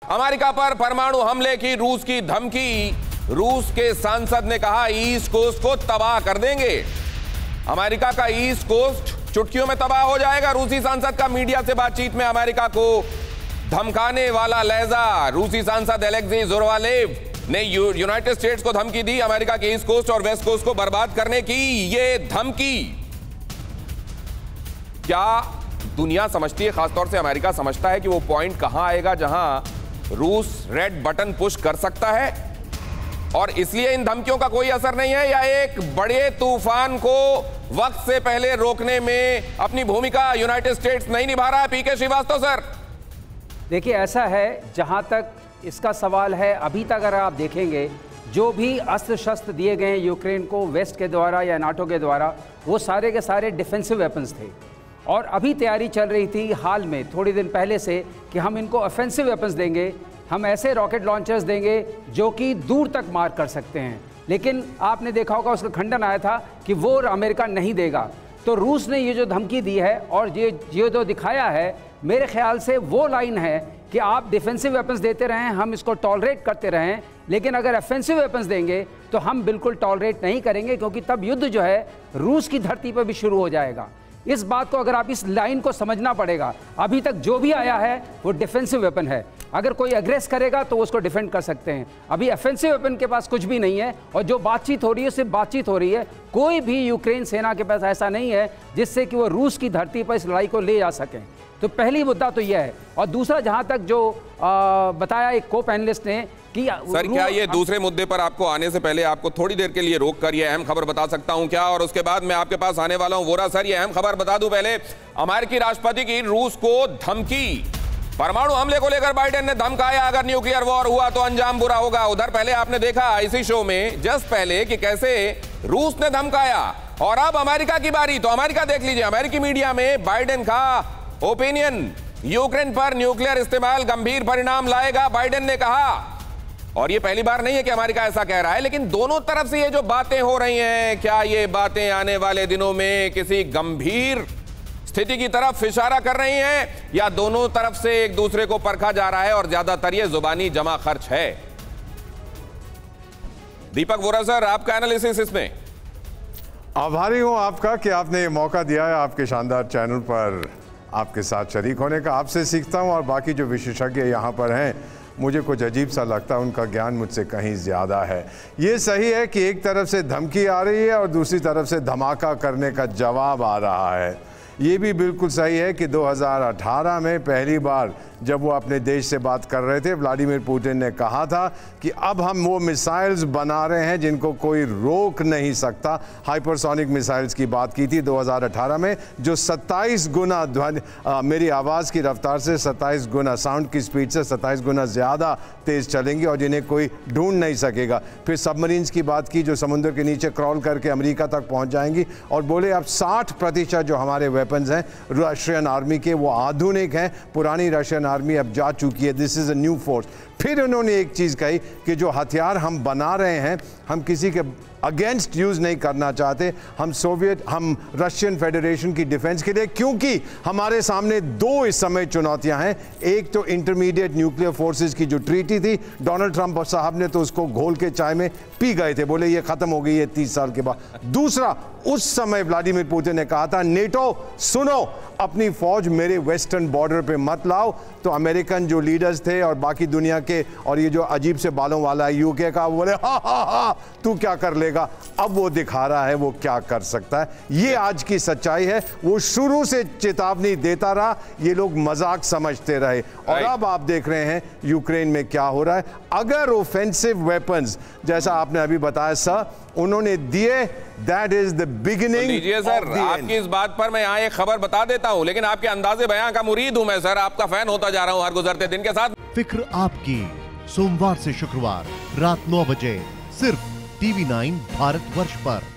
America पर परमाणु हमले की रूस की धमकी। रूस के सांसद ने कहा ईस्ट कोस्ट को तबाह कर देंगे। अमेरिका का ईस्ट कोस्ट चुटकियों में तबाह हो जाएगा। रूसी सांसद का मीडिया से बातचीत में अमेरिका को धमकाने वाला लहजा। रूसी सांसद एलेक्सी जोरवालेव ने यूनाइटेड स्टेट्स को धमकी दी अमेरिका के ईस्ट कोस्ट और वेस्ट कोस्ट को बर्बाद करने की। ये धमकी क्या दुनिया समझती है, खासतौर से अमेरिका समझता है कि वो पॉइंट कहां आएगा जहां रूस रेड बटन पुश कर सकता है और इसलिए इन धमकियों का कोई असर नहीं है, या एक बड़े तूफान को वक्त से पहले रोकने में अपनी भूमिका यूनाइटेड स्टेट्स नहीं निभा रहा है? पीके श्रीवास्तव सर, देखिए ऐसा है, जहां तक इसका सवाल है, अभी तक अगर आप देखेंगे जो भी अस्त्र शस्त्र दिए गए यूक्रेन को वेस्ट के द्वारा या नाटो के द्वारा, वो सारे के सारे डिफेंसिव वेपन्स थे और अभी तैयारी चल रही थी हाल में थोड़ी दिन पहले से कि हम इनको ऑफेंसिव वेपन्स देंगे, हम ऐसे रॉकेट लॉन्चर्स देंगे जो कि दूर तक मार कर सकते हैं। लेकिन आपने देखा होगा उसका खंडन आया था कि वो अमेरिका नहीं देगा। तो रूस ने ये जो धमकी दी है और ये जो दिखाया है, मेरे ख्याल से वो लाइन है कि आप डिफेंसिव वेपन्स देते रहें, हम इसको टॉलरेट करते रहें, लेकिन अगर ऑफेंसिव वेपन्स देंगे तो हम बिल्कुल टॉलरेट नहीं करेंगे, क्योंकि तब युद्ध जो है रूस की धरती पर भी शुरू हो जाएगा। इस बात को अगर आप इस लाइन को समझना पड़ेगा। अभी तक जो भी आया है वो डिफेंसिव वेपन है, अगर कोई एग्रेस करेगा तो उसको डिफेंड कर सकते हैं। अभी ऑफेंसिव वेपन के पास कुछ भी नहीं है और जो बातचीत हो रही है सिर्फ बातचीत हो रही है। कोई भी यूक्रेन सेना के पास ऐसा नहीं है जिससे कि वो रूस की धरती पर इस लड़ाई को ले जा सकें। तो पहली मुद्दा तो यह है। और दूसरा, जहां तक जो बताया एक को पैनलिस्ट ने कि सर, क्या ये दूसरे मुद्दे पर आपको आने से पहले आपको थोड़ी देर के लिए रोक कर ये अहम खबर बता सकता हूं क्या, और उसके बाद मैं आपके पास आने वाला हूं। वोरा सर, ये अहम खबर बता दूं पहले, अमेरिकी राष्ट्रपति की रूस को धमकी। परमाणु हमले को लेकर बाइडेन ने धमकाया अगर न्यूक्लियर वॉर हुआ तो अंजाम बुरा होगा। उधर पहले आपने देखा इसी शो में जस्ट पहले कि कैसे रूस ने धमकाया, और अब अमेरिका की बारी। तो अमेरिका देख लीजिए, अमेरिकी मीडिया में बाइडेन का ओपिनियन, यूक्रेन पर न्यूक्लियर इस्तेमाल गंभीर परिणाम लाएगा, बाइडेन ने कहा। और ये पहली बार नहीं है कि अमेरिका ऐसा कह रहा है, लेकिन दोनों तरफ से ये जो बातें हो रही हैं, क्या ये बातें आने वाले दिनों में किसी गंभीर स्थिति की तरफ इशारा कर रही हैं, या दोनों तरफ से एक दूसरे को परखा जा रहा है और ज्यादातर ये जुबानी जमा खर्च है? दीपक वोरा सर, आपका एनालिसिस इसमें। आभारी हूं आपका कि आपने ये मौका दिया है आपके शानदार चैनल पर आपके साथ शरीक होने का। आपसे सीखता हूं और बाकी जो विशेषज्ञ यहाँ पर हैं, मुझे कुछ अजीब सा लगता है, उनका ज्ञान मुझसे कहीं ज़्यादा है। ये सही है कि एक तरफ से धमकी आ रही है और दूसरी तरफ से धमाका करने का जवाब आ रहा है। ये भी बिल्कुल सही है कि 2018 में पहली बार जब वो अपने देश से बात कर रहे थे, व्लादिमीर पुतिन ने कहा था कि अब हम वो मिसाइल्स बना रहे हैं जिनको कोई रोक नहीं सकता। हाइपरसोनिक मिसाइल्स की बात की थी 2018 में, जो 27 गुना मेरी आवाज़ की रफ्तार से 27 गुना, साउंड की स्पीड से 27 गुना ज़्यादा तेज़ चलेंगी और जिन्हें कोई ढूंढ नहीं सकेगा। फिर सबमरीन्स की बात की जो समुद्र के नीचे क्रॉल करके अमेरिका तक पहुँच जाएंगी, और बोले अब 60% जो हमारे वेपन्स हैं रशियन आर्मी के, वो आधुनिक हैं। पुरानी रशियन आर्मी अब जा चुकी है, this is a new force. फिर उन्होंने एक चीज़ कही कि जो हथियार हम बना रहे हैं, हम किसी के अगेंस्ट यूज़ नहीं करना चाहते, हम रशियन फेडरेशन की डिफेंस के लिए, क्योंकि हमारे सामने दो इस समय चुनौतियां हैं। एक तो इंटरमीडिएट न्यूक्लियर फोर्सेस की जो ट्रीटी थी, डोनाल्ड ट्रंप साहब ने तो उसको घोल के चाय में पी गए थे, बोले ये ख़त्म हो गई है 30 साल के बाद। दूसरा, उस समय व्लादिमीर पुतिन ने कहा था नेटो सुनो, अपनी फौज मेरे वेस्टर्न बॉर्डर पे मत लाओ। तो अमेरिकन जो लीडर्स थे और बाकी दुनिया के, और ये जो अजीब से बालों वाला यूके का, बोले हा हा हा तू क्या कर लेगा। अब वो दिखा रहा है वो क्या कर सकता है। ये आज की सच्चाई है। वो शुरू से चेतावनी देता रहा, ये लोग मजाक समझते रहे, और अब आप देख रहे हैं यूक्रेन में क्या हो रहा है। अगर ऑफेंसिव वेपन्स जैसा आपने अभी बताया सर उन्होंने दिए, दैट इज द बिगिनिंग। लीजिए सर, आपकी इस बात पर मैं यहाँ एक खबर बता देता हूँ, लेकिन आपके अंदाजे बयां का मुरीद हूं मैं सर, आपका फैन होता जा रहा हूँ हर गुजरते दिन के साथ। फिक्र आपकी, सोमवार से शुक्रवार रात 9 बजे सिर्फ TV9 भारतवर्ष पर।